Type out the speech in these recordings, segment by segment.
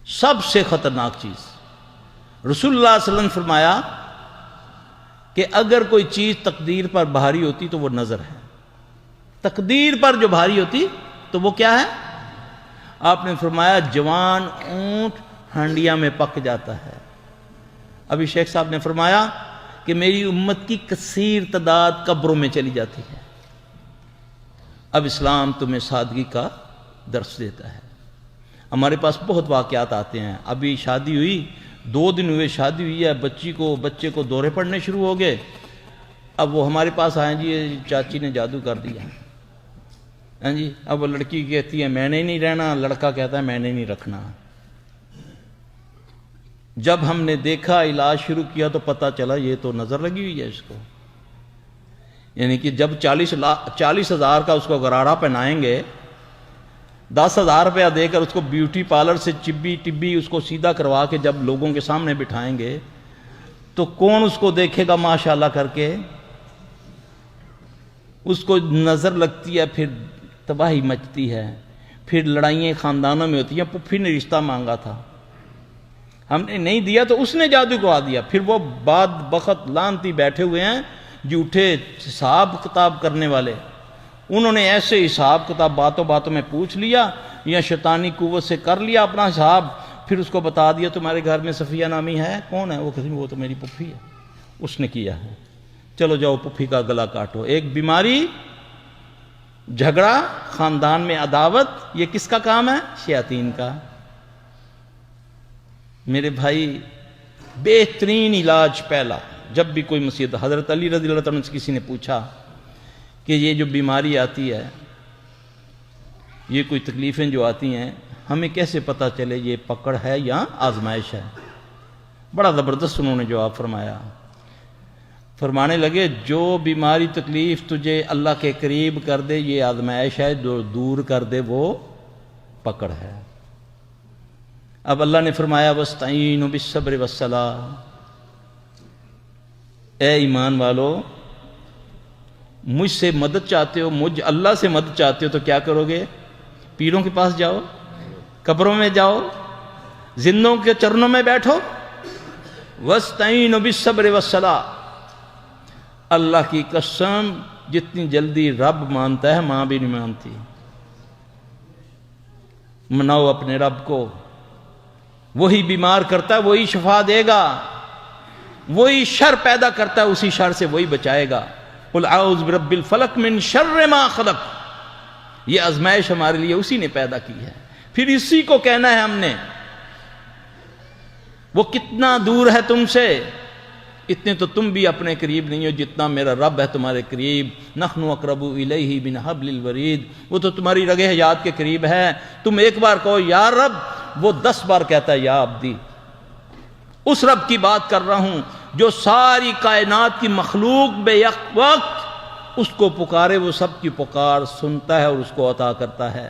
سب سے خطرناک چیز. رسول اللہ صلی اللہ علیہ وسلم فرمایا کہ اگر کوئی چیز تقدیر پر بھاری ہوتی تو وہ نظر ہے. تقدیر پر جو بھاری ہوتی تو وہ کیا ہے؟ آپ نے فرمایا جوان اونٹ ہانڈیاں میں پک جاتا ہے. ابھی شیخ صاحب نے فرمایا کہ میری امت کی کثیر تعداد قبروں میں چلی جاتی ہے. اب اسلام تمہیں سادگی کا درس دیتا ہے. ہمارے پاس بہت واقعات آتے ہیں. ابھی شادی ہوئی، 2 دن ہوئے شادی ہوئی ہے، بچے کو دورے پڑنے شروع ہو گئے. اب وہ ہمارے پاس آئیں جی چاچی نے جادو کر دیا. ہاں جی، اب وہ لڑکی کہتی ہے میں نے نہیں رہنا، لڑکا کہتا ہے میں نے نہیں رکھنا. جب ہم نے دیکھا علاج شروع کیا تو پتہ چلا یہ تو نظر لگی ہوئی ہے اس کو. یعنی کہ جب 40,000 کا اس کو غرارہ پہنائیں گے، 10,000 روپیہ دے کر اس کو بیوٹی پارلر سے ٹبی اس کو سیدھا کروا کے جب لوگوں کے سامنے بٹھائیں گے تو کون اس کو دیکھے گا ماشاءاللہ کر کے؟ اس کو نظر لگتی ہے، پھر تباہی مچتی ہے، پھر لڑائیاں خاندانوں میں ہوتی ہیں. پھپھی نے رشتہ مانگا تھا، ہم نے نہیں دیا تو اس نے جادو کروا دیا. پھر وہ بعد بخت لانتی بیٹھے ہوئے ہیں جھوٹے حساب کتاب کرنے والے. انہوں نے ایسے حساب کتاب باتوں باتوں میں پوچھ لیا یا شیطانی قوت سے کر لیا اپنا حساب، پھر اس کو بتا دیا تمہارے گھر میں صفیہ نامی ہے. کون ہے وہ؟ کسی وہ تو میری پپھی ہے، اس نے کیا ہے. چلو جاؤ پپھی کا گلا کاٹو. ایک بیماری، جھگڑا، خاندان میں عداوت، یہ کس کا کام ہے؟ شیاطین کا. میرے بھائی بہترین علاج پہلا، جب بھی کوئی مصیبت، حضرت علی رضی اللہ عنہ سے کسی نے پوچھا کہ یہ جو بیماری آتی ہے، یہ کوئی تکلیفیں جو آتی ہیں، ہمیں کیسے پتہ چلے یہ پکڑ ہے یا آزمائش ہے؟ بڑا زبردست انہوں نے جواب فرمایا. فرمانے لگے جو بیماری تکلیف تجھے اللہ کے قریب کر دے یہ آزمائش ہے، جو دور کر دے وہ پکڑ ہے. اب اللہ نے فرمایا وَاسْتَعِينُوا بِالصَّبْرِ وَالصَّلَاةِ، اے ایمان والو مجھ سے مدد چاہتے ہو، مجھ اللہ سے مدد چاہتے ہو تو کیا کرو گے؟ پیروں کے پاس جاؤ، قبروں میں جاؤ، زندوں کے چرنوں میں بیٹھو. وَاسْتَعِينُوا بِالصَّبْرِ وَالصَّلَاةِ، اللہ کی قسم جتنی جلدی رب مانتا ہے ماں بھی نہیں مانتی. مناؤ اپنے رب کو، وہی بیمار کرتا ہے وہی شفا دے گا، وہی شر پیدا کرتا ہے اسی شر سے وہی بچائے گا. قُلْ أَعُوذُ بِرَبِّ الْفَلَقِ مِنْ شَرِّ مَا خَلَقَ، یہ آزمائش ہمارے لیے اسی نے پیدا کی ہے، پھر اسی کو کہنا ہے ہم نے. وہ کتنا دور ہے تم سے، اتنے تو تم بھی اپنے قریب نہیں ہو جتنا میرا رب ہے تمہارے قریب. نحن اقرب الیہ من حبل الورید، وہ تو تمہاری رگ حیات کے قریب ہے. تم ایک بار کہو یا رب، وہ 10 بار کہتا ہے یا عبدی. اس رب کی بات کر رہا ہوں جو ساری کائنات کی مخلوق بے یک وقت اس کو پکارے، وہ سب کی پکار سنتا ہے اور اس کو عطا کرتا ہے.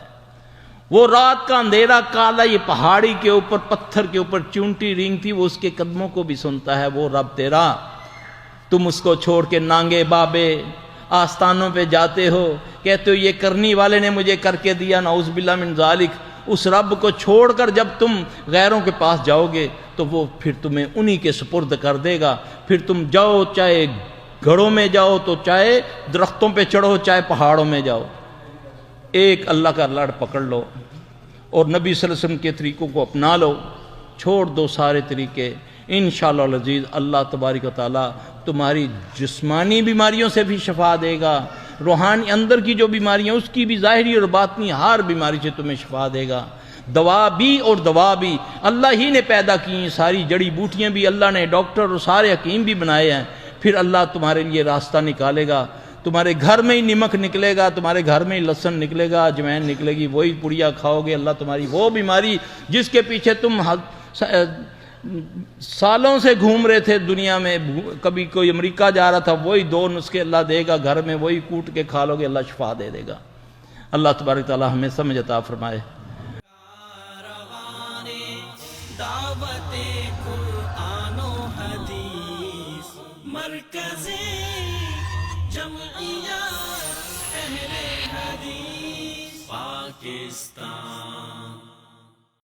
وہ رات کا اندھیرا کالا، یہ پہاڑی کے اوپر پتھر کے اوپر چونٹی رینگتی، وہ اس کے قدموں کو بھی سنتا ہے. وہ رب تیرا، تم اس کو چھوڑ کے نانگے بابے آستانوں پہ جاتے ہو، کہتے ہو یہ کرنی والے نے مجھے کر کے دیا، نعوذ باللہ من ذالک. اس رب کو چھوڑ کر جب تم غیروں کے پاس جاؤ گے تو وہ پھر تمہیں انہی کے سپرد کر دے گا. پھر تم جاؤ، چاہے گھڑوں میں جاؤ تو چاہے درختوں پہ چڑھو، چاہے پہاڑوں میں جاؤ، ایک اللہ کا لڑ پکڑ لو اور نبی صلی اللہ علیہ وسلم کے طریقوں کو اپنا لو، چھوڑ دو سارے طریقے. انشاءاللہ العزیز اللہ تبارک و تعالیٰ تمہاری جسمانی بیماریوں سے بھی شفا دے گا، روحانی اندر کی جو بیماریاں اس کی بھی، ظاہری اور باطنی ہر بیماری سے تمہیں شفا دے گا. دوا بھی اور دوا بھی اللہ ہی نے پیدا کی ہیں، ساری جڑی بوٹیاں بھی اللہ نے، ڈاکٹر اور سارے حکیم بھی بنائے ہیں. پھر اللہ تمہارے لیے راستہ نکالے گا. تمہارے گھر میں ہی نمک نکلے گا، تمہارے گھر میں ہی لہسن نکلے گا، اجوائن نکلے گی، وہی پڑیا کھاؤ گے. اللہ تمہاری وہ بیماری جس کے پیچھے تم سالوں سے گھوم رہے تھے دنیا میں، کبھی کوئی امریکہ جا رہا تھا، وہی 2 نسخے اللہ دے گا گھر میں، وہی کوٹ کے کھا لو گے، اللہ شفا دے دے گا. اللہ تبارک تعالیٰ ہمیں سمجھ عطا فرمائے. دعوت قرآن و حدیث مرکز جمعیت اہل حدیث پاکستان.